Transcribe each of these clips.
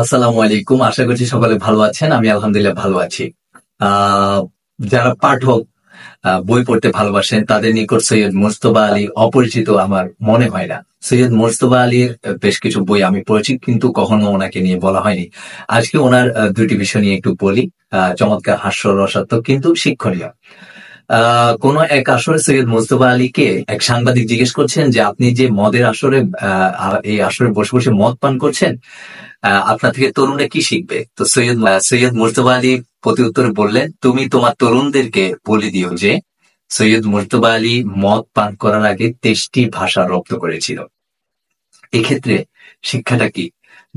আসসালামু আলাইকুম। আশা করছি সকলে ভালো আছেন। আমি আলহামদুলিল্লাহ ভালো আছি। আহ যারা পাঠক বই পড়তে ভালোবাসেন তাদের নিকট সৈয়দ মুজতবা আলী অপরিচিত আমার মনে হয় না। সৈয়দ মুজতবা আলীর বেশ কিছু বই আমি পড়েছি, কিন্তু কখনো ওনাকে নিয়ে বলা হয়নি। আজকে ওনার দুটি বিষয় নিয়ে একটু বলি। চমৎকার হাস্যরসাত্মক কিন্তু শিক্ষণীয়। কোন এক আসরে সৈয়দ মুজতবা আলীকে এক সাংবাদিক জিজ্ঞেস করছেন যে আপনি যে মদের আসরে এই আসরে বসে বসে মদ পান করছেন, আপনার থেকে তরুণরা কি শিখবে? তো সৈয়দ মুজতবা আলী প্রতি উত্তরে বললেন, তুমি তোমার তরুণদেরকে বলে দিও যে সৈয়দ মুজতবা আলী মদ পান করার আগে 23টি ভাষা রপ্ত করেছিল। এক্ষেত্রে শিক্ষাটা কি?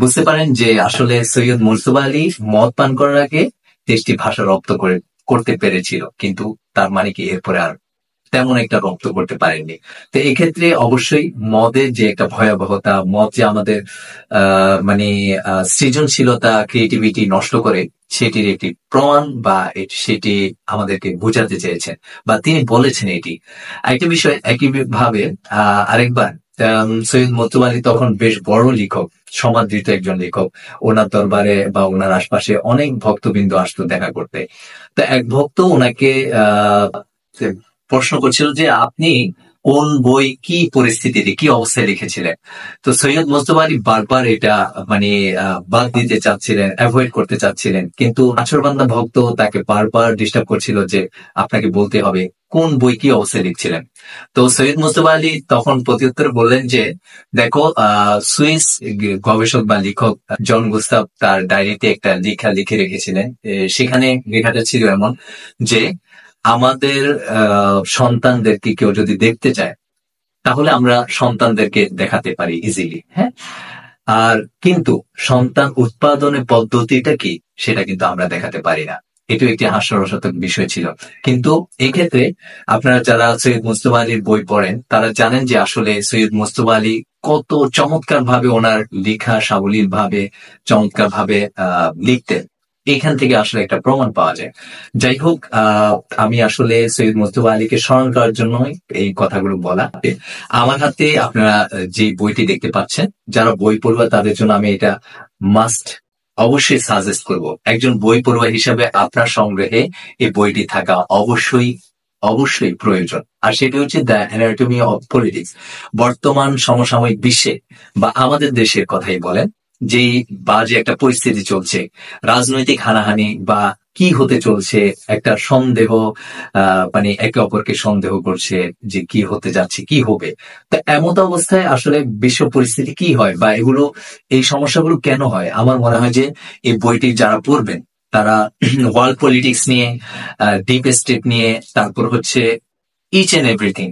বুঝতে পারেন যে আসলে সৈয়দ মুজতবা আলী মদ পান করার আগে 23টি ভাষা রপ্ত করতে পেরেছিল, কিন্তু তার মানে কি এরপরে আর তেমন একটা রপ্ত করতে পারেননি। তো এক্ষেত্রে অবশ্যই মদের যে একটা ভয়াবহতা, মদ যে আমাদের মানে সৃজনশীলতা, ক্রিয়েটিভিটি নষ্ট করে, সেটির একটি প্রমাণ বা সেটি আমাদেরকে বোঝাতে চেয়েছেন বা তিনি বলেছেন এটি। আরেকটা বিষয় একই ভাবে আরেকবার সৈয়দ মুজতবা আলী তখন বেশ বড় লেখক, সমাদৃত একজন লেখক। ওনার দরবারে বা ওনার আশপাশে অনেক ভক্তবৃন্দ আসতো দেখা করতে। তো এক ভক্ত ওনাকে আহ প্রশ্ন করছিল যে আপনি কোন বই কি পরিস্থিতিতে কি অবস্থায় লিখেছিলেন। তো সৈয়দ মুজতবা আলী বারবার এটা মানে বাদ দিতে চাচ্ছিলেন, অ্যাভয়েড করতে চাচ্ছিলেন, কিন্তু নাছোড়বান্দা ভক্ত তাকে বারবার ডিস্টার্ব করছিল যে আপনাকে বলতে হবে কোন বই কি অবস্থায় লিখছিলেন। তো সৈয়দ মুজতবা আলী তখন প্রত্যুত্তরে বললেন যে দেখো, সুইস গবেষক বা লেখক জন গুস্তাভ তার ডায়েরিতে একটা লেখা লিখে রেখেছিলেন। সেখানে লেখাটা ছিল এমন যে আমাদের সন্তানদেরকে কেউ যদি দেখতে চায়, তাহলে আমরা সন্তানদেরকে দেখাতে পারি ইজিলি, হ্যাঁ। আর কিন্তু সন্তান উৎপাদনের পদ্ধতিটা কি, সেটা কিন্তু আমরা দেখাতে পারি না। এটাও একটি হাস্যরসাত্মক বিষয় ছিল। কিন্তু এক্ষেত্রে আপনারা যারা সৈয়দ মুজতবা আলীর বই পড়েন তারা জানেন যে আসলে সৈয়দ মুজতবা আলী কত চমৎকার ভাবে ওনার লেখা সাবলীল ভাবে, চমৎকার ভাবে লিখতেন। এখান থেকে আসলে একটা প্রমাণ পাওয়া যায়। যাই হোক, আমি আসলে সৈয়দ মুজতবা আলীকে স্মরণ করার জন্য এই কথাগুলো বলা। আমার হাতে আপনারা যে বইটি দেখতে পাচ্ছেন, যারা বই পড়ুয়া তাদের জন্য আমি এটা মাস্ট অবশ্যই সাজেস্ট করব। একজন বই পড়ুয়া হিসাবে আপনার সংগ্রহে এই বইটি থাকা অবশ্যই অবশ্যই প্রয়োজন। আর সেটি হচ্ছে দ্য অ্যানাটমি অফ পলিটিক্স। বর্তমান সমসাময়িক বিশ্বে বা আমাদের দেশের কথাই বলেন, যেই বাজে একটা পরিস্থিতি চলছে, রাজনৈতিক হানাহানি বা কি হতে চলছে, একটা সন্দেহ, মানে একে অপরকে সন্দেহ করছে যে কি হতে যাচ্ছে, কি হবে। তো এমত অবস্থায় আসলে বিশ্ব পরিস্থিতি কি হয় বা এগুলো, এই সমস্যাগুলো কেন হয়, আমার মনে হয় যে এই বইটি যারা পড়বেন তারা ওয়ার্ল্ড পলিটিক্স নিয়ে, ডিপ স্টেট নিয়ে, তারপর হচ্ছে ইচ এন্ড এভরিথিং,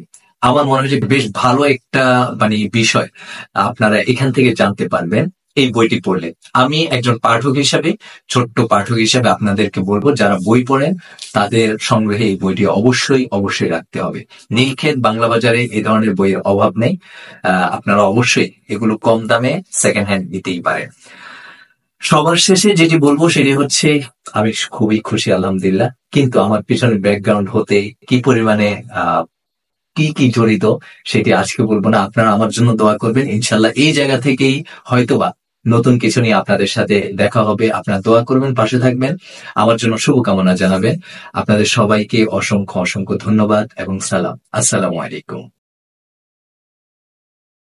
আমার মনে হয় যে বেশ ভালো একটা মানে বিষয় আপনারা এখান থেকে জানতে পারবেন এই বইটি পড়লে। আমি একজন পাঠক হিসাবে, ছোট্ট পাঠক হিসাবে আপনাদেরকে বলবো, যারা বই পড়েন তাদের সংগ্রহে এই বইটি অবশ্যই অবশ্যই রাখতে হবে। নীলক্ষেত বাংলা বাজারে এই ধরনের বইয়ের অভাব নেই। আপনারা অবশ্যই এগুলো কম দামে সেকেন্ড হ্যান্ড নিতেই পারেন। সবার শেষে যেটি বলবো সেটি হচ্ছে, আমি খুবই খুশি আলহামদুলিল্লাহ, কিন্তু আমার পিছনে ব্যাকগ্রাউন্ড হতে কি পরিমাণে কি কি জড়িত সেটি আজকে বলবো না। আপনারা আমার জন্য দোয়া করবেন, ইনশাল্লাহ এই জায়গা থেকেই হয়তোবা নতুন কিছু নিয়ে আপনাদের সাথে দেখা হবে। আপনারা দোয়া করবেন, পাশে থাকবেন, আমার জন্য শুভকামনা জানাবেন। আপনাদের সবাইকে অসংখ্য অসংখ্য ধন্যবাদ এবং সালাম। আসসালামু আলাইকুম।